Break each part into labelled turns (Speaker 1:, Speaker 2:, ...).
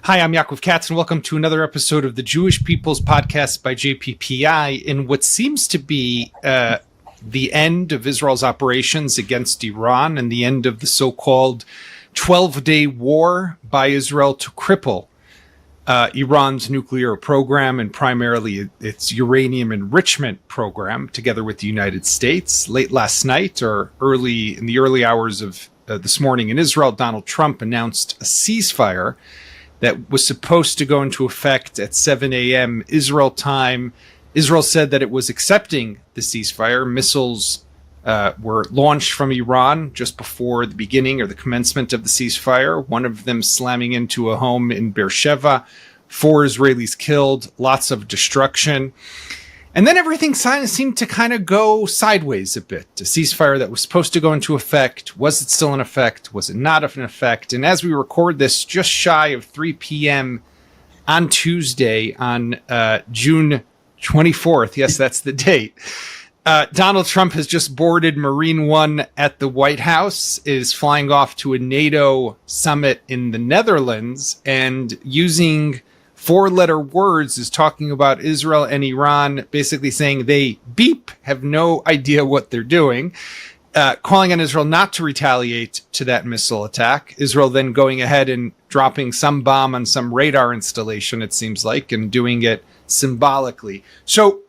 Speaker 1: Hi, I'm Yaakov Katz, and welcome to another episode of the Jewish People's Podcast by Jppi in what seems to be the end of Israel's operations against Iran and the end of the so-called 12-day war by Israel to cripple Iran's nuclear program and primarily its uranium enrichment program, together with the United States. Late last night, or in the early hours of this morning in Israel, Donald Trump announced a ceasefire that was supposed to go into effect at 7 a.m. Israel time. Israel said that it was accepting the ceasefire. Missiles were launched from Iran just before the beginning or the commencement of the ceasefire, one of them slamming into a home in Beersheba. 4 Israelis killed, lots of destruction. And then everything seemed to kind of go sideways a bit. A ceasefire that was supposed to go into effect. Was it still in effect? Was it not in effect? And as we record this, just shy of 3 p.m. on Tuesday, on June 24th, yes, that's the date, Donald Trump has just boarded Marine One at the White House, is flying off to a NATO summit in the Netherlands, and using 4-letter words is talking about Israel and Iran, basically saying they have no idea what they're doing, calling on Israel not to retaliate to that missile attack. Israel then going ahead and dropping some bomb on some radar installation, it seems like, and doing it symbolically. So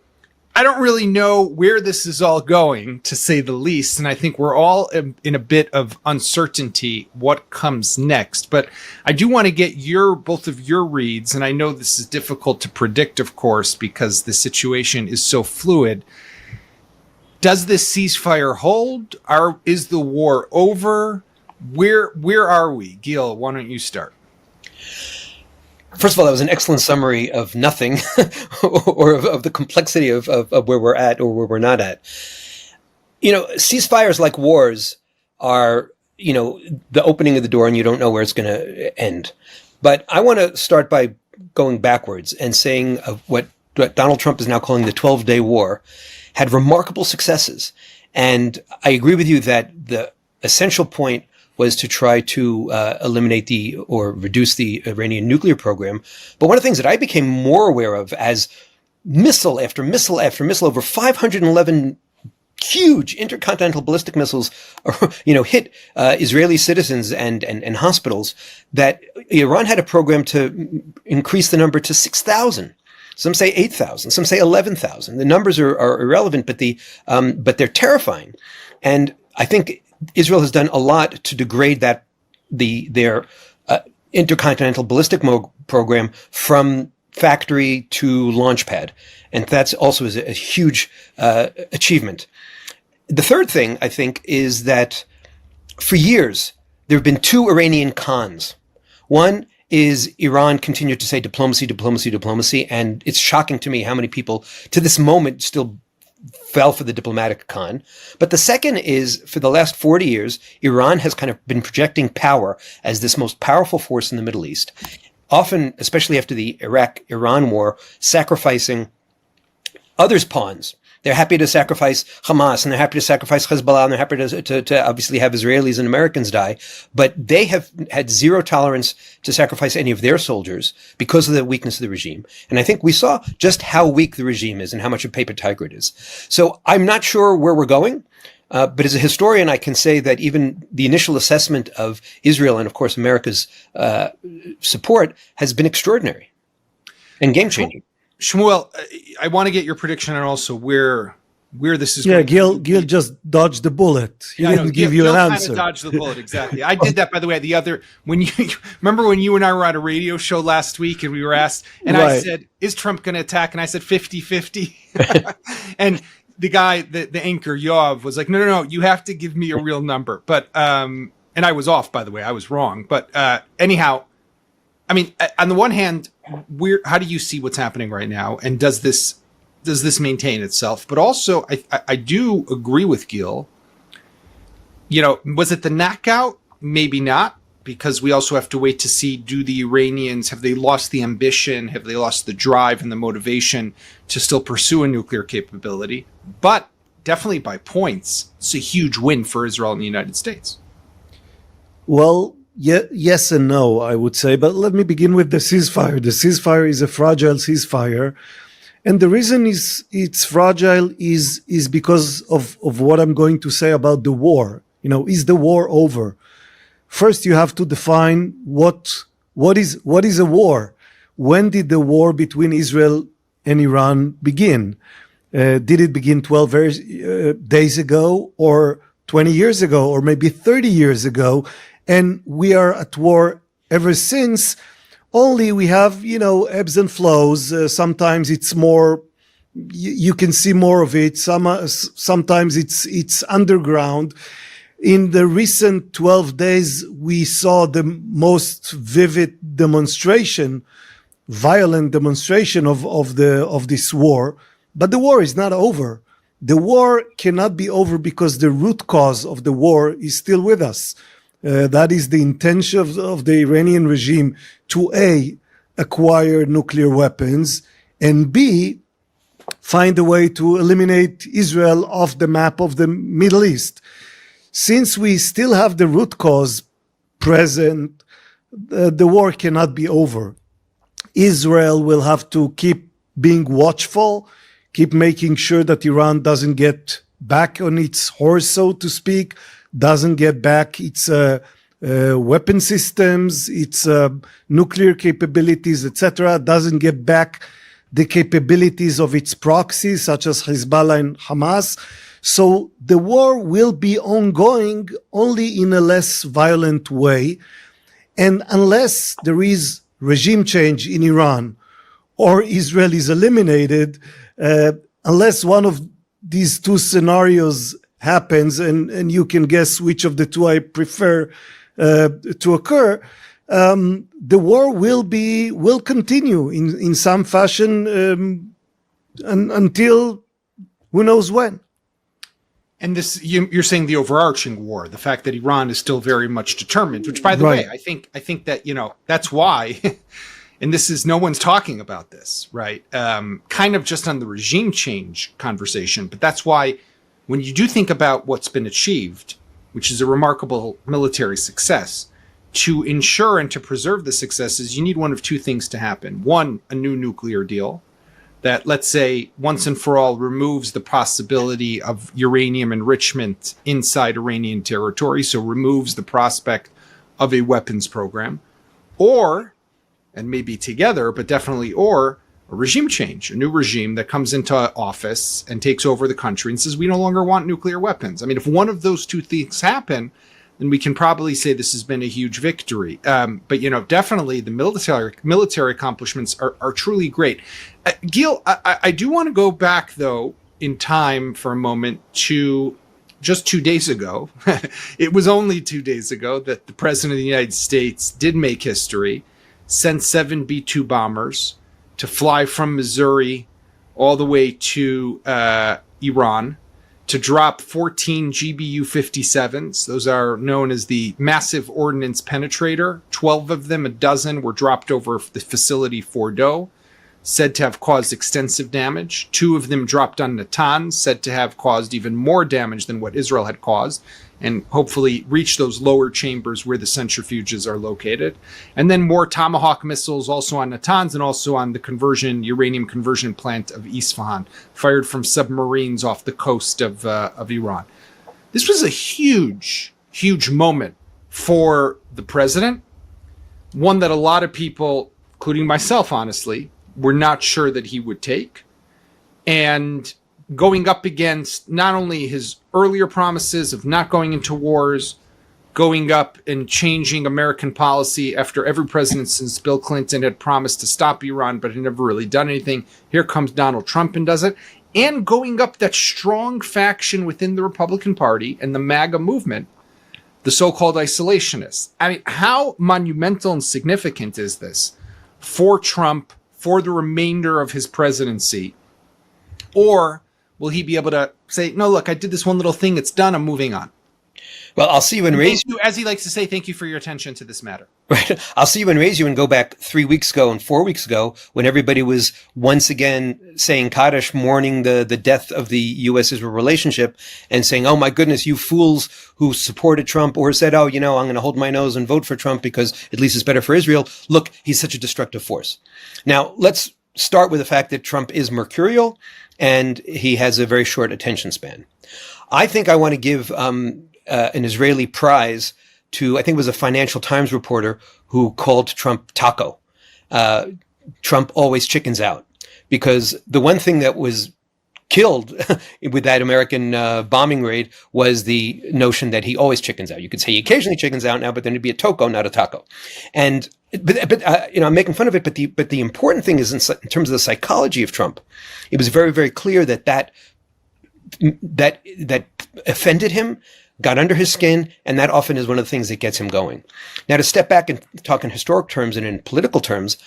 Speaker 1: I don't really know where this is all going, to say the least, and I think we're all in a bit of uncertainty what comes next. But I do want to get both of your reads, and I know this is difficult to predict, of course, because the situation is so fluid. Does this ceasefire hold? Is the war over? Where are we? Gil, why don't you start?
Speaker 2: First of all, that was an excellent summary of nothing or of the complexity of where we're at or where we're not at. You know, ceasefires like wars are, the opening of the door and you don't know where it's going to end. But I want to start by going backwards and saying what Donald Trump is now calling the 12-day war had remarkable successes. And I agree with you that the essential point was to try to eliminate or reduce the Iranian nuclear program. But one of the things that I became more aware of as missile after missile after missile, over 511 huge intercontinental ballistic missiles, hit Israeli citizens and hospitals, that Iran had a program to increase the number to 6,000. Some say 8,000, some say 11,000. The numbers are irrelevant, but they're terrifying. And I think Israel has done a lot to degrade their intercontinental ballistic program from factory to launch pad. And that's also a huge achievement. The third thing, I think, is that for years, there have been 2 Iranian cons. One is Iran continued to say diplomacy, diplomacy, diplomacy. And it's shocking to me how many people to this moment still fell for the diplomatic con. But the second is, for the last 40 years, Iran has kind of been projecting power as this most powerful force in the Middle East, often, especially after the Iraq-Iran war, sacrificing others' pawns. They're happy to sacrifice Hamas, and they're happy to sacrifice Hezbollah, and they're happy to obviously have Israelis and Americans die. But they have had zero tolerance to sacrifice any of their soldiers because of the weakness of the regime. And I think we saw just how weak the regime is and how much of a paper tiger it is. So I'm not sure where we're going. But as a historian, I can say that even the initial assessment of Israel and, of course, America's support has been extraordinary and game-changing.
Speaker 1: Shmuel, I want to get your prediction on also where this is going.
Speaker 3: Gil just dodged the bullet. He didn't give you an answer.
Speaker 1: Kind of dodged the bullet, exactly. I did that, by the way. Remember when you and I were on a radio show last week and we were asked, and right. I said, is Trump going to attack? And I said 50-50. And the guy, the anchor, Yoav, was like, no, you have to give me a real number. But, and I was off, by the way. I was wrong. But anyhow, I mean, on the one hand, how do you see what's happening right now? And does this maintain itself? But also, I do agree with Gil. Was it the knockout? Maybe not, because we also have to wait to see, do the Iranians, have they lost the ambition? Have they lost the drive and the motivation to still pursue a nuclear capability? But definitely by points, it's a huge win for Israel and the United States.
Speaker 3: Well, yes and no, I would say. But let me begin with the ceasefire. The ceasefire is a fragile ceasefire. And the reason it's fragile is because of what I'm going to say about the war. Is the war over? First, you have to define what is a war. When did the war between Israel and Iran begin? Did it begin 12 days ago, or 20 years ago, or maybe 30 years ago? And we are at war ever since. Only we have, ebbs and flows. Sometimes it's more, you can see more of it. Sometimes it's underground. In the recent 12 days, we saw the most vivid demonstration, violent demonstration of this war. But the war is not over. The war cannot be over because the root cause of the war is still with us. That is the intention of the Iranian regime to A, acquire nuclear weapons, and B, find a way to eliminate Israel off the map of the Middle East. Since we still have the root cause present, the war cannot be over. Israel will have to keep being watchful, keep making sure that Iran doesn't get back on its horse, so to speak, doesn't get back its weapon systems, its nuclear capabilities, etc., doesn't get back the capabilities of its proxies, such as Hezbollah and Hamas. So the war will be ongoing, only in a less violent way. And unless there is regime change in Iran or Israel is eliminated, unless one of these two scenarios happens, and you can guess which of the two I prefer to occur, the war will continue in some fashion until who knows when.
Speaker 1: And this, you're saying the overarching war, the fact that Iran is still very much determined, which, by the way, I think that, that's why, and this is, no one's talking about this, right? Kind of just on the regime change conversation, but that's why when you do think about what's been achieved, which is a remarkable military success, to ensure and to preserve the successes, you need one of two things to happen. One, a new nuclear deal that, let's say, once and for all removes the possibility of uranium enrichment inside Iranian territory, so removes the prospect of a weapons program, or, and maybe together, but definitely or, a regime change, a new regime that comes into office and takes over the country and says, we no longer want nuclear weapons. I mean, if one of those two things happen, then we can probably say this has been a huge victory. But, definitely the military accomplishments are truly great. Gil, I do want to go back, though, in time for a moment to just 2 days ago. It was only 2 days ago that the President of the United States did make history, sent 7 B-2 bombers to fly from Missouri all the way to Iran, to drop 14 GBU-57s. Those are known as the Massive Ordnance Penetrator. 12 of them, a dozen, were dropped over the facility Fordo, said to have caused extensive damage. 2 of them dropped on Natanz, said to have caused even more damage than what Israel had caused, and hopefully reach those lower chambers where the centrifuges are located. And then more Tomahawk missiles also on Natanz and also on the uranium conversion plant of Isfahan, fired from submarines off the coast of Iran. This was a huge, huge moment for the president, one that a lot of people, including myself, honestly, were not sure that he would take. And going up against not only his earlier promises of not going into wars, going up and changing American policy after every president since Bill Clinton had promised to stop Iran but had never really done anything. Here comes Donald Trump and does it. And going up that strong faction within the Republican Party and the MAGA movement, the so-called isolationists. I mean, how monumental and significant is this for Trump, for the remainder of his presidency? Or will he be able to say, no, look, I did this one little thing, it's done, I'm moving on?
Speaker 2: Well, I'll see you and raise
Speaker 1: you, as he likes to say, thank you for your attention to this matter.
Speaker 2: Right. I'll see you and raise you and go back 3 weeks ago and 4 weeks ago when everybody was once again saying Kaddish, mourning the death of the U.S.-Israel relationship and saying, oh my goodness, you fools who supported Trump or said, oh, I'm going to hold my nose and vote for Trump because at least it's better for Israel. Look, he's such a destructive force. Now, let's start with the fact that Trump is mercurial and he has a very short attention span. I think I want to give an Israeli prize to, I think it was a Financial Times reporter who called Trump taco. Trump always chickens out, because the one thing that was killed with that American bombing raid was the notion that he always chickens out. You could say he occasionally chickens out now, but then it'd be a toco, not a taco. And but I'm making fun of it. But the important thing is in terms of the psychology of Trump, it was very, very clear that offended him, got under his skin, and that often is one of the things that gets him going. Now, to step back and talk in historic terms and in political terms,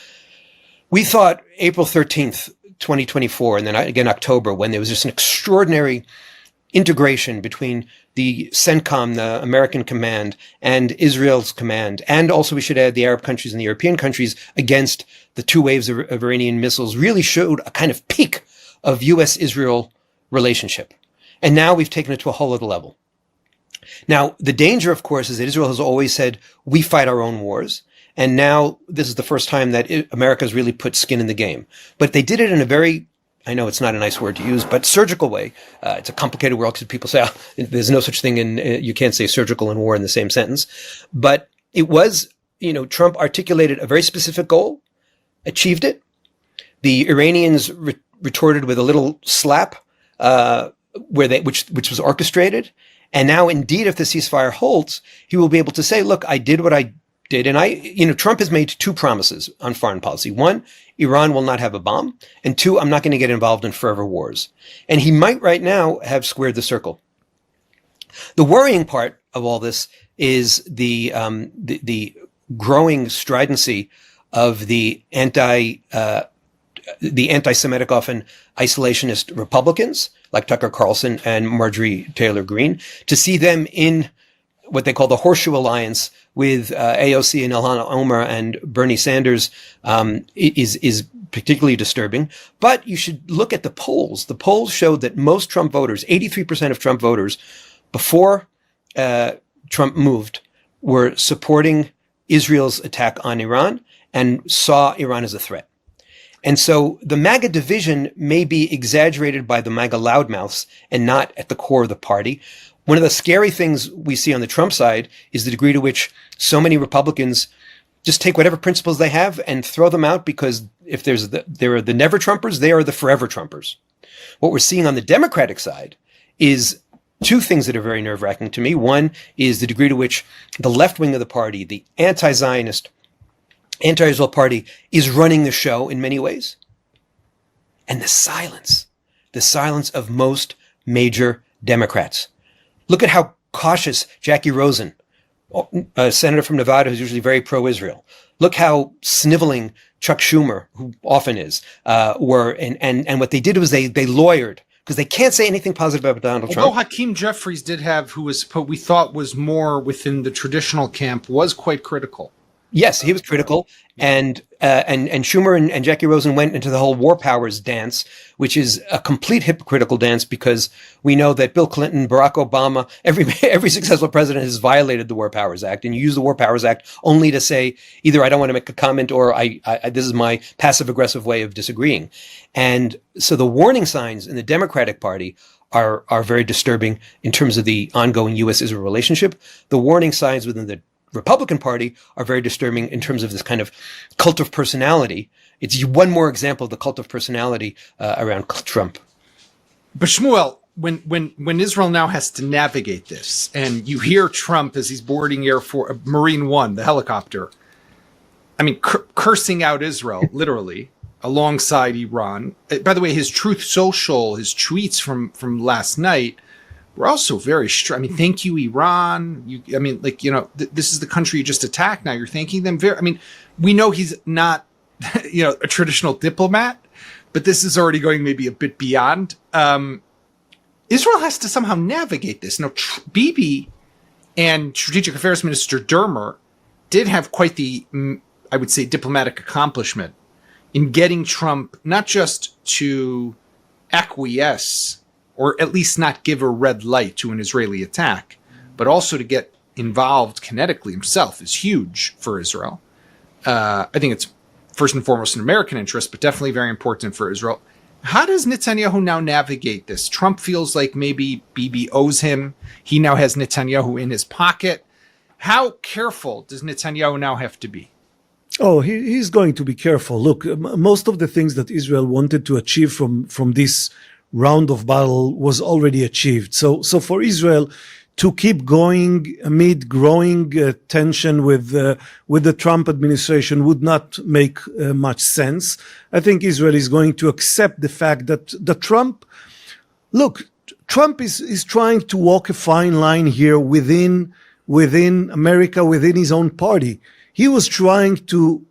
Speaker 2: we thought April 13th, 2024, and then again October, when there was just an extraordinary integration between the CENTCOM, the American command, and Israel's command, and also we should add the Arab countries and the European countries against the two waves of Iranian missiles, really showed a kind of peak of U.S.-Israel relationship. And now we've taken it to a whole other level. Now, the danger, of course, is that Israel has always said, we fight our own wars. And now this is the first time that America has really put skin in the game. But they did it in a very, I know it's not a nice word to use, but surgical way. It's a complicated world because people say, there's no such thing you can't say surgical and war in the same sentence. But it was, Trump articulated a very specific goal, achieved it. The Iranians retorted with a little slap, which was orchestrated. And now, indeed, if the ceasefire holds, he will be able to say, look, I did what I did. And Trump has made two promises on foreign policy. One, Iran will not have a bomb. And two, I'm not going to get involved in forever wars. And he might right now have squared the circle. The worrying part of all this is the growing stridency of the anti-Semitic, often isolationist Republicans like Tucker Carlson and Marjorie Taylor Greene, to see them in what they call the Horseshoe Alliance with AOC and Ilhan Omar and Bernie Sanders is particularly disturbing. But you should look at the polls. The polls showed that most Trump voters, 83% of Trump voters, before Trump moved, were supporting Israel's attack on Iran and saw Iran as a threat. And so the MAGA division may be exaggerated by the MAGA loudmouths and not at the core of the party. One of the scary things we see on the Trump side is the degree to which so many Republicans just take whatever principles they have and throw them out, because if there are the never Trumpers, they are the forever Trumpers. What we're seeing on the Democratic side is two things that are very nerve-wracking to me. One is the degree to which the left wing of the party, the anti-Zionist, anti-Israel party, is running the show in many ways. And the silence of most major Democrats. Look at how cautious Jackie Rosen, a senator from Nevada who's usually very pro-Israel. Look how sniveling Chuck Schumer, who often is, were. And what they did was they lawyered, because they can't say anything positive about Donald Trump.
Speaker 1: Although Hakeem Jeffries did have, who was we thought was more within the traditional camp, was quite critical.
Speaker 2: Yes, he was critical, and Schumer and Jackie Rosen went into the whole war powers dance, which is a complete hypocritical dance, because we know that Bill Clinton, Barack Obama, every successful president has violated the War Powers Act, and you use the War Powers Act only to say either I don't want to make a comment or I this is my passive aggressive way of disagreeing. And so the warning signs in the Democratic Party are very disturbing in terms of the ongoing U.S.-Israel relationship. The warning signs within the Republican Party are very disturbing in terms of this kind of cult of personality. It's one more example of the cult of personality around Trump.
Speaker 1: But Shmuel, when Israel now has to navigate this, and you hear Trump as he's boarding Marine One, the helicopter, I mean, cursing out Israel, literally, alongside Iran. By the way, his Truth Social, his tweets from last night, we're also very I mean, thank you, Iran. This is the country you just attacked. Now you're thanking them. We know he's not, a traditional diplomat, but this is already going maybe a bit beyond. Israel has to somehow navigate this. Now, Bibi And Strategic Affairs Minister Dermer did have quite the, I would say, diplomatic accomplishment in getting Trump not just to acquiesce or at least not give a red light to an Israeli attack, but also to get involved kinetically himself is huge for Israel. I think it's first and foremost an American interest, but definitely very important for Israel. How does Netanyahu now navigate this? Trump feels like maybe Bibi owes him. He now has Netanyahu in his pocket. How careful does Netanyahu now have to be?
Speaker 3: Oh, he's going to be careful. Look, most of the things that Israel wanted to achieve from this round of battle was already achieved. So for Israel to keep going amid growing tension with the Trump administration would not make much sense. I think Israel is going to accept the fact that Trump is trying to walk a fine line here within America, within his own party. He was trying to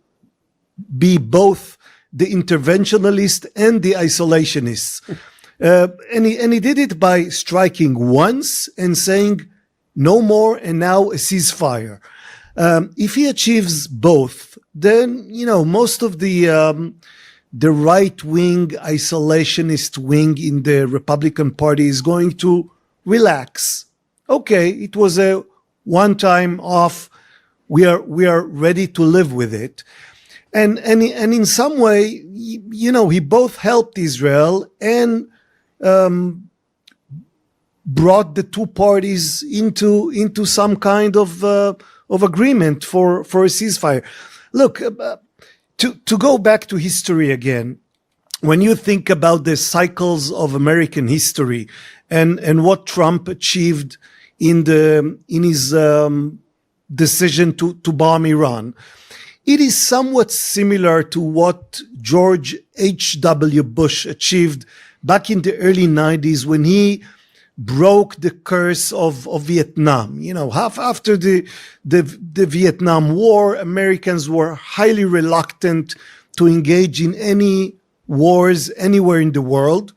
Speaker 3: be both the interventionalist and the isolationist. And he did it by striking once and saying no more and now a ceasefire. If he achieves both, then, most of the right-wing isolationist wing in the Republican Party is going to relax. Okay, it was a one-time off. We are ready to live with it. And in some way, he both helped Israel and brought the two parties into some kind of agreement for a ceasefire. Look, to go back to history again, when you think about the cycles of American history and what Trump achieved in his decision to bomb Iran, it is somewhat similar to what George H.W. Bush achieved back in the early 90s when he broke the curse of Vietnam. After the Vietnam War, Americans were highly reluctant to engage in any wars anywhere in the world.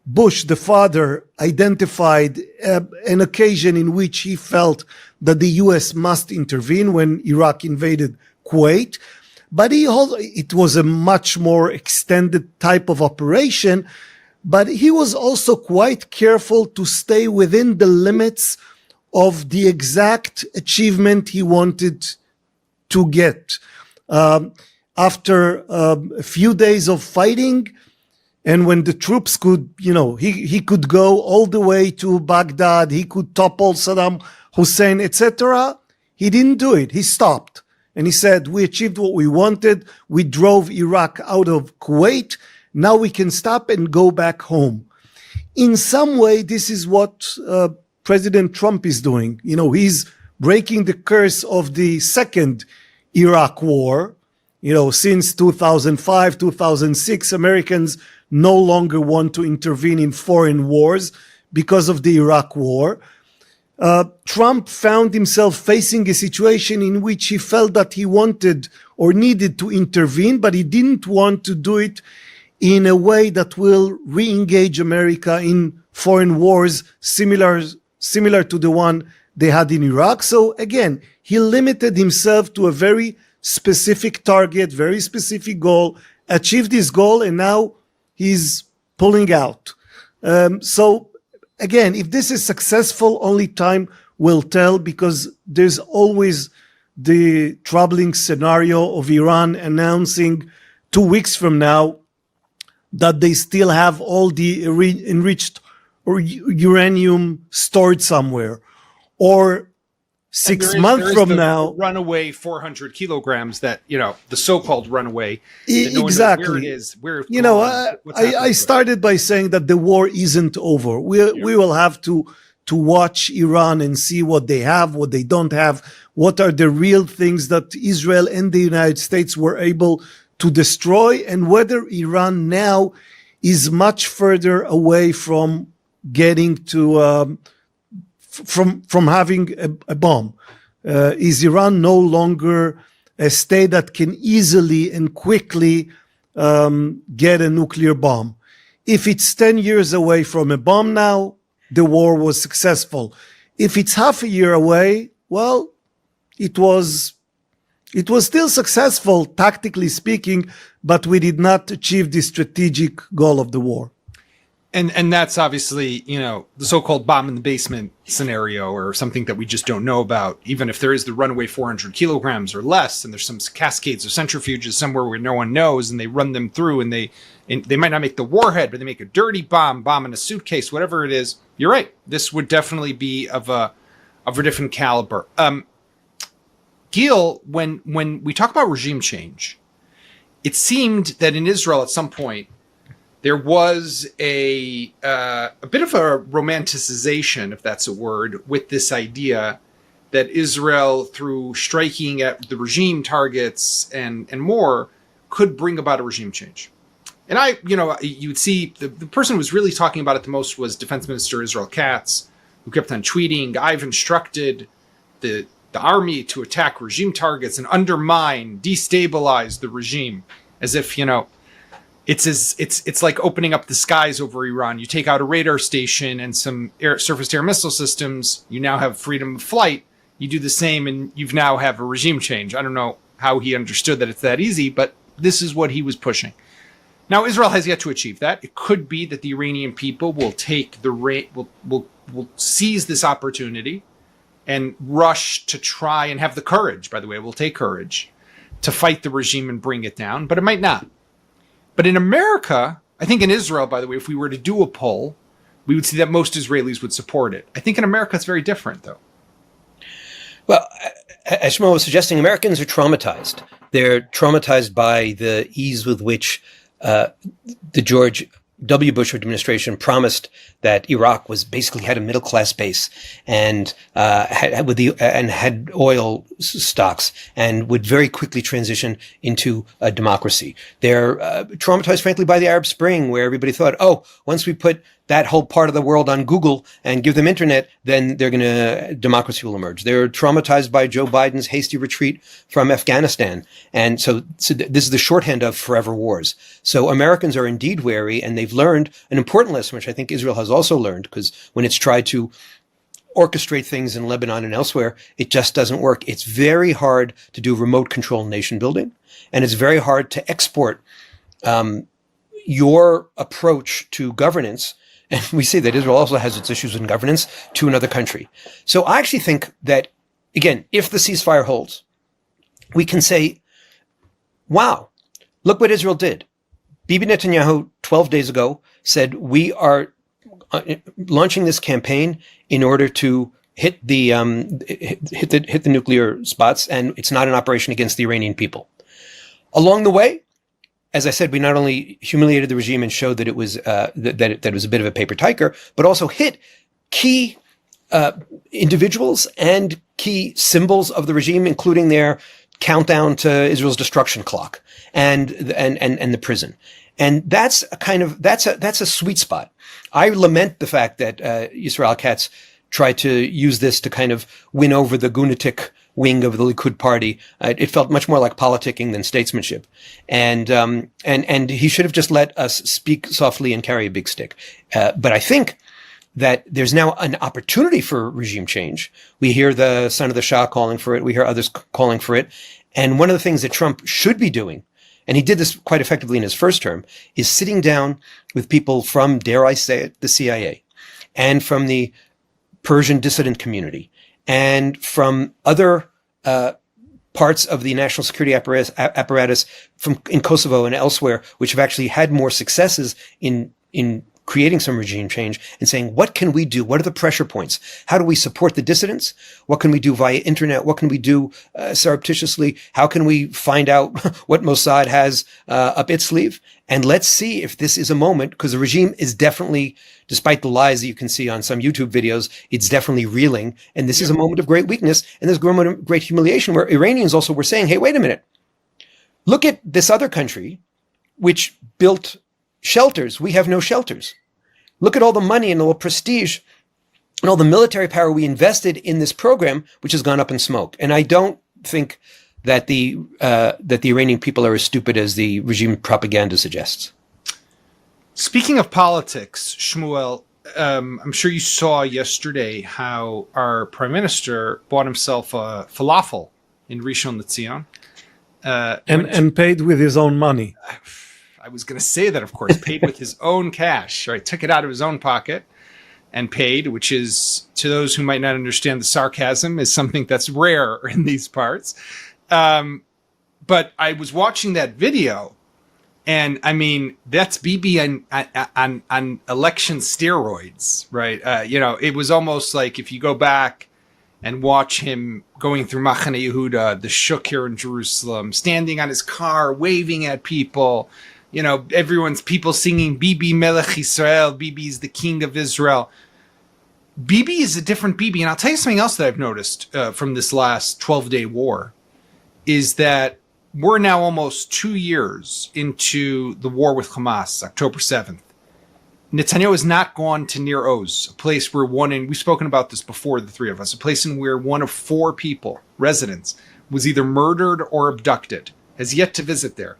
Speaker 3: Bush, the father, identified an occasion in which he felt that the U.S. must intervene when Iraq invaded Kuwait. But it was a much more extended type of operation. But he was also quite careful to stay within the limits of the exact achievement he wanted to get. After a few days of fighting, and when the troops could, he could go all the way to Baghdad, he could topple Saddam Hussein, etc. He didn't do it. He stopped. And he said, we achieved what we wanted. We drove Iraq out of Kuwait. Now we can stop and go back home. In some way, this is what President Trump is doing. He's breaking the curse of the second Iraq war. Since 2005, 2006, Americans no longer want to intervene in foreign wars because of the Iraq war. Trump found himself facing a situation in which he felt that he wanted or needed to intervene, but he didn't want to do it in a way that will re-engage America in foreign wars similar to the one they had in Iraq. So again, he limited himself to a very specific target, very specific goal, achieved his goal, and now he's pulling out. So again, if this is successful, only time will tell, because there's always the troubling scenario of Iran announcing 2 weeks from now that they still have all the enriched or uranium stored somewhere, or 6 months from now,
Speaker 1: runaway 400 kilograms that, the so-called runaway.
Speaker 3: Exactly. I started by saying that the war isn't over. We will have to watch Iran and see what they have, what they don't have, what are the real things that Israel and the United States were able to destroy, and whether Iran now is much further away from getting to from having a bomb. Is Iran no longer a state that can easily and quickly get a nuclear bomb? If it's 10 years away from a bomb now, the war was successful. if it's half a year away, well, it was still successful, tactically speaking, but we did not achieve the strategic goal of the war.
Speaker 1: And that's obviously, the so-called bomb in the basement scenario, or something that we just don't know about. Even if there is the runaway 400 kilograms or less, and there's some cascades of centrifuges somewhere where no one knows, and they run them through, and they might not make the warhead, but they make a dirty bomb in a suitcase, whatever it is. You're right. This would definitely be of a different caliber. Gil, when we talk about regime change, it seemed that in Israel at some point there was a bit of a romanticization, if that's a word, with this idea that Israel, through striking at the regime targets and more, could bring about a regime change. And you would see the person who was really talking about it the most was Defense Minister Israel Katz, who kept on tweeting, "I've instructed the army to attack regime targets and undermine, destabilize the regime," as if, it's like opening up the skies over Iran. You take out a radar station and some surface-to-air missile systems, you now have freedom of flight. You do the same and you now have a regime change. I don't know how he understood that it's that easy, but this is what he was pushing. Now, Israel has yet to achieve that. It could be that the Iranian people will take will seize this opportunity and rush to try and have the courage, by the way, will take courage to fight the regime and bring it down, but it might not. But in America, I think in Israel, by the way, if we were to do a poll, we would see that most Israelis would support it. I think in America it's very different, though.
Speaker 2: Well, as Shmuel was suggesting, Americans are traumatized. They're traumatized by the ease with which the George W. Bush administration promised that Iraq was basically had a middle class base and had oil stocks and would very quickly transition into a democracy. They're traumatized, frankly, by the Arab Spring, where everybody thought, once we put that whole part of the world on Google and give them internet, then democracy will emerge. They're traumatized by Joe Biden's hasty retreat from Afghanistan. And so this is the shorthand of forever wars. So Americans are indeed wary, and they've learned an important lesson, which I think Israel has also learned, because when it's tried to orchestrate things in Lebanon and elsewhere, it just doesn't work. It's very hard to do remote control nation building, and it's very hard to export your approach to governance. And we see that Israel also has its issues in governance to another country. So I actually think that, again, if the ceasefire holds, we can say, wow, look what Israel did. Bibi Netanyahu 12 days ago said, we are launching this campaign in order to hit the nuclear spots, and it's not an operation against the Iranian people. Along the way, as I said, we not only humiliated the regime and showed that it was that it was a bit of a paper tiger, but also hit key individuals and key symbols of the regime, including their countdown to Israel's destruction clock and the prison. And that's a sweet spot. I lament the fact that Yisrael Katz tried to use this to kind of win over the Gunatic wing of the Likud party. It felt much more like politicking than statesmanship. And he should have just let us speak softly and carry a big stick. But I think that there's now an opportunity for regime change. We hear the son of the Shah calling for it. We hear others calling for it. And one of the things that Trump should be doing, and he did this quite effectively in his first term, is sitting down with people from, dare I say it, the CIA, and from the Persian dissident community, and from other parts of the national security apparatus in Kosovo and elsewhere, which have actually had more successes in creating some regime change, and saying, what can we do? What are the pressure points? How do we support the dissidents? What can we do via internet? What can we do surreptitiously? How can we find out what Mossad has up its sleeve? And let's see if this is a moment, because the regime is definitely, despite the lies that you can see on some YouTube videos, it's definitely reeling. And this is a moment of great weakness. And there's a moment of great humiliation where Iranians also were saying, hey, wait a minute. Look at this other country, which built shelters. We have no shelters. Look at all the money and all the prestige and all the military power we invested in this program, which has gone up in smoke. And I don't think that the Iranian people are as stupid as the regime propaganda suggests.
Speaker 1: Speaking of politics, Shmuel, I'm sure you saw yesterday how our prime minister bought himself a falafel in Rishon LeZion.
Speaker 3: And paid with his own money.
Speaker 1: I was going to say that, of course, paid with his own cash, right? Took it out of his own pocket and paid, which is, to those who might not understand the sarcasm, is something that's rare in these parts. But I was watching that video, and I mean, that's Bibi on election steroids, right? It was almost like if you go back and watch him going through Machane Yehuda, the shuk here in Jerusalem, standing on his car, waving at people, people singing Bibi Melech Israel, Bibi's the king of Israel. Bibi is a different Bibi. And I'll tell you something else that I've noticed from this last 12-day war is that we're now almost 2 years into the war with Hamas, October 7th. Netanyahu has not gone to Nir Oz, a place where we've spoken about this before, the three of us, a place in where one of 4 people, residents, was either murdered or abducted, has yet to visit there.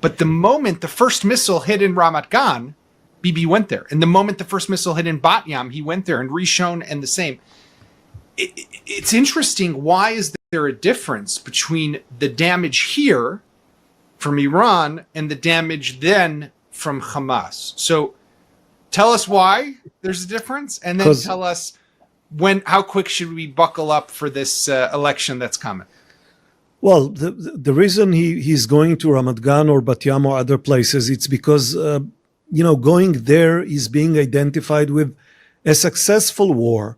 Speaker 1: But the moment the first missile hit in Ramat Gan, Bibi went there. And the moment the first missile hit in Bat Yam, he went there, and Rishon, and the same. It's interesting. Why is there a difference between the damage here from Iran and the damage then from Hamas? So tell us why there's a difference, and then tell us how quick should we buckle up for this election that's coming?
Speaker 3: Well, the reason he's going to Ramat Gan or Bat Yam or other places, it's because going there is being identified with a successful war.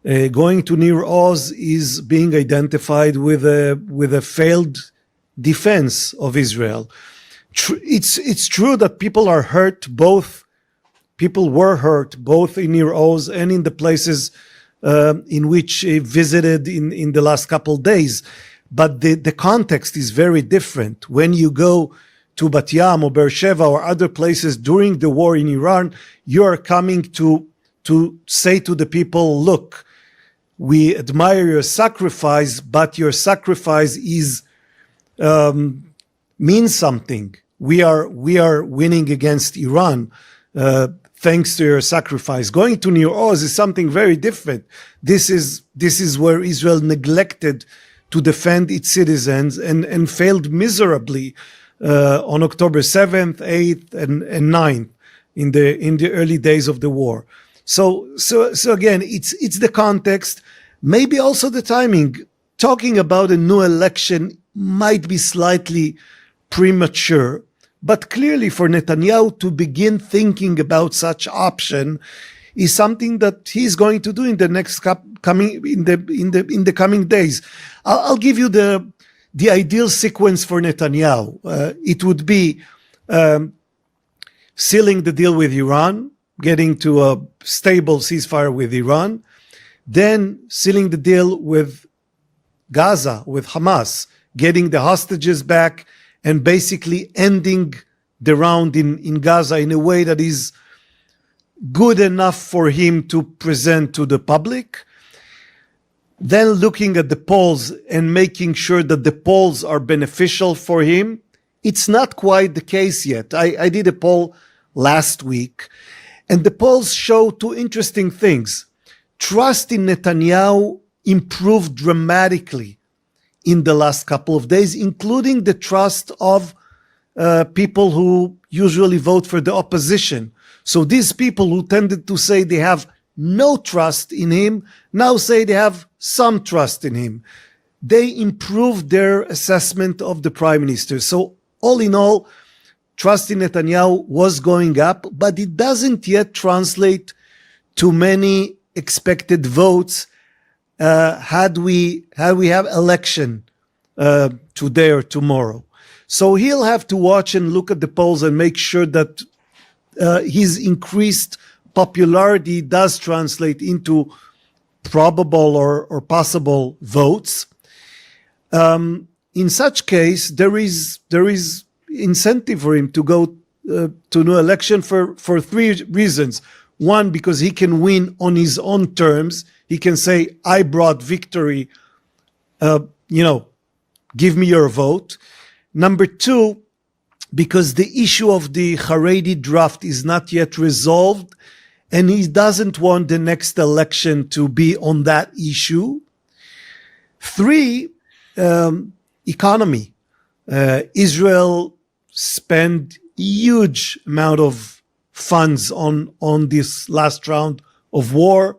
Speaker 3: Going to Nir Oz is being identified with a failed defense of Israel. It's true that people are hurt. People were hurt both in Nir Oz and in the places in which he visited in the last couple of days. But the context is very different. When you go to Bat Yam or Beersheba or other places during the war in Iran, you are coming to say to the people, look, we admire your sacrifice, but your sacrifice means something. We are winning against Iran thanks to your sacrifice. Going to Nir Oz is something very different. This is where Israel neglected to defend its citizens and failed miserably on October 7th, 8th, and 9th in the early days of the war. So again, it's the context, maybe also the timing. Talking about a new election might be slightly premature, but clearly for Netanyahu to begin thinking about such option is something that he's going to do in the next coming days. I'll give you the ideal sequence for Netanyahu. It would be sealing the deal with Iran, getting to a stable ceasefire with Iran, then sealing the deal with Gaza, with Hamas, getting the hostages back, and basically ending the round in Gaza in a way that is good enough for him to present to the public. Then looking at the polls and making sure that the polls are beneficial for him. It's not quite the case yet. I did a poll last week, and the polls show 2 interesting things. Trust in Netanyahu improved dramatically in the last couple of days, including the trust of people who usually vote for the opposition. So these people who tended to say they have no trust in him now say they have some trust in him. They improved their assessment of the prime minister. So all in all, trust in Netanyahu was going up, but it doesn't yet translate to many expected votes had we have election today or tomorrow. So he'll have to watch and look at the polls and make sure that his increased popularity does translate into probable or possible votes. In such case, there is incentive for him to go to new election for 3 reasons. One, because he can win on his own terms. He can say, I brought victory, give me your vote. Number 2, because the issue of the Haredi draft is not yet resolved, and he doesn't want the next election to be on that issue. 3, economy. Israel spent huge amount of funds on this last round of war.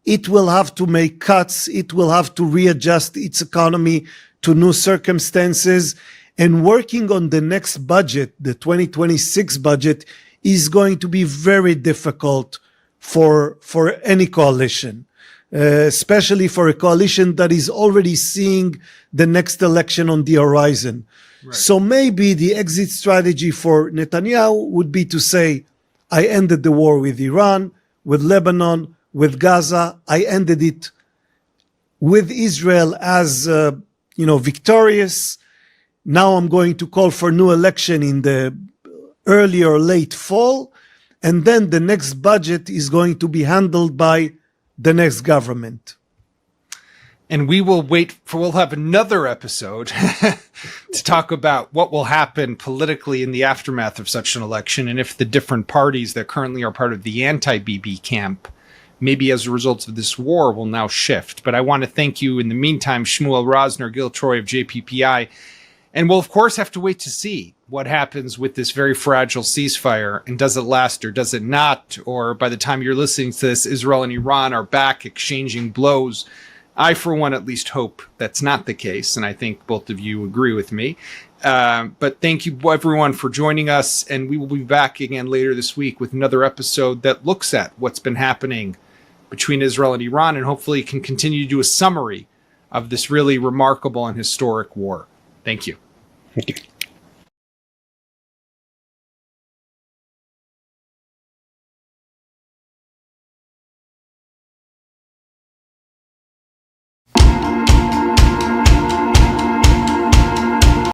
Speaker 3: It will have to make cuts. It will have to readjust its economy to new circumstances. And working on the next budget, the 2026 budget, is going to be very difficult for any coalition, especially for a coalition that is already seeing the next election on the horizon. Right. So maybe the exit strategy for Netanyahu would be to say, I ended the war with Iran, with Lebanon, with Gaza. I ended it with Israel as, victorious. Now I'm going to call for new election in the early or late fall. And then the next budget is going to be handled by the next government.
Speaker 1: And we'll have another episode to talk about what will happen politically in the aftermath of such an election, and if the different parties that currently are part of the anti-Bibi camp, maybe as a result of this war, will now shift. But I want to thank you in the meantime, Shmuel Rosner, Gil Troy of Jppi. And we'll, of course, have to wait to see what happens with this very fragile ceasefire, and does it last or does it not? Or by the time you're listening to this, Israel and Iran are back exchanging blows. I, for one, at least hope that's not the case, and I think both of you agree with me. But thank you, everyone, for joining us, and we will be back again later this week with another episode that looks at what's been happening between Israel and Iran, and hopefully can continue to do a summary of this really remarkable and historic war. Thank you.
Speaker 2: Thank you.